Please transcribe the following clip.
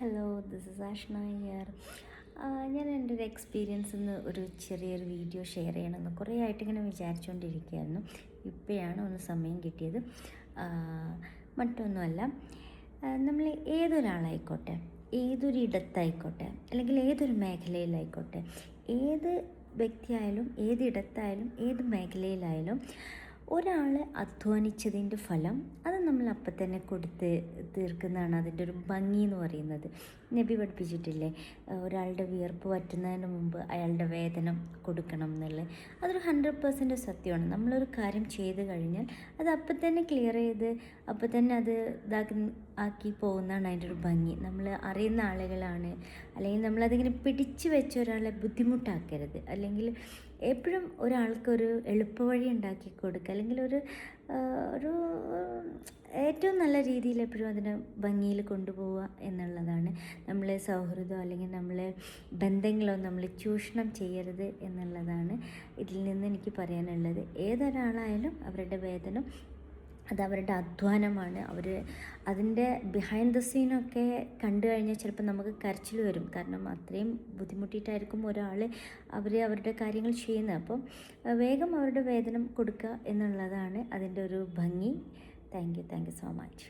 Hello, this is Ashna here. ഞാൻ എൻ്റെ ഒരു എക്സ്പീരിയൻസിൽ നിന്ന് ഒരു ചെറിയൊരു വീഡിയോ ഷെയർ ചെയ്യണമെന്ന് കുറേ ആയിട്ട് ഇങ്ങനെ വിചാരിച്ചുകൊണ്ടിരിക്കുകയായിരുന്നു. ഇപ്പോഴാണ് ഒന്ന് സമയം കിട്ടിയത്. മറ്റൊന്നുമല്ല, നമ്മൾ ഏതൊരാളായിക്കോട്ടെ, ഏതൊരിടത്തായിക്കോട്ടെ, അല്ലെങ്കിൽ ഏതൊരു മേഖലയിലായിക്കോട്ടെ, ഏത് വ്യക്തിയായാലും, ഏതിടത്തായാലും, ഏത് മേഖലയിലായാലും ഒരാൾ അധ്വാനിച്ചതിൻ്റെ ഫലം അത് നമ്മൾ അപ്പം തന്നെ കൊടുത്ത് തീർക്കുന്നതാണ് അതിൻ്റെ ഒരു ഭംഗി എന്ന് പറയുന്നത്. നബി പഠിപ്പിച്ചിട്ടില്ലേ, ഒരാളുടെ വിയർപ്പ് വറ്റുന്നതിന് മുമ്പ് അയാളുടെ വേതനം കൊടുക്കണം എന്നുള്ളത്. അതൊരു 100% സത്യമാണ്. നമ്മളൊരു കാര്യം ചെയ്ത് കഴിഞ്ഞാൽ അത് അപ്പം തന്നെ ക്ലിയർ ചെയ്ത് അപ്പം തന്നെ അത് ആക്കി പോകുന്നതാണ് അതിൻ്റെ ഒരു ഭംഗി. നമ്മൾ അറിയുന്ന ആളുകളാണ്, അല്ലെങ്കിൽ നമ്മളതിങ്ങനെ പിടിച്ചു വെച്ച ഒരാളെ ബുദ്ധിമുട്ടാക്കരുത്. അല്ലെങ്കിൽ എപ്പോഴും ഒരാൾക്കൊരു എളുപ്പവഴി ഉണ്ടാക്കി കൊടുക്കുക, അല്ലെങ്കിൽ ഒരു ഏറ്റവും നല്ല രീതിയിൽ എപ്പോഴും അതിനെ ഭംഗിയിൽ കൊണ്ടുപോവുക എന്നുള്ളതാണ്. നമ്മളെ സൗഹൃദം അല്ലെങ്കിൽ നമ്മളെ ബന്ധങ്ങളോ നമ്മൾ ചൂഷണം ചെയ്യരുത് എന്നുള്ളതാണ് ഇതിൽ നിന്ന് എനിക്ക് പറയാനുള്ളത്. ഏതൊരാളായാലും അവരുടെ വേതനം അത് അവരുടെ അധ്വാനമാണ്. അതിൻ്റെ ബിഹൈൻഡ് ദ സീനൊക്കെ കണ്ടു കഴിഞ്ഞാൽ ചിലപ്പോൾ നമുക്ക് കരച്ചിൽ വരും. കാരണം അത്രയും ബുദ്ധിമുട്ടിയിട്ടായിരിക്കും ഒരാൾ അവരുടെ കാര്യങ്ങൾ ചെയ്യുന്നത്. അപ്പം വേഗം അവരുടെ വേതനം കൊടുക്കുക എന്നുള്ളതാണ് അതിൻ്റെ ഒരു ഭംഗി. Thank you so much.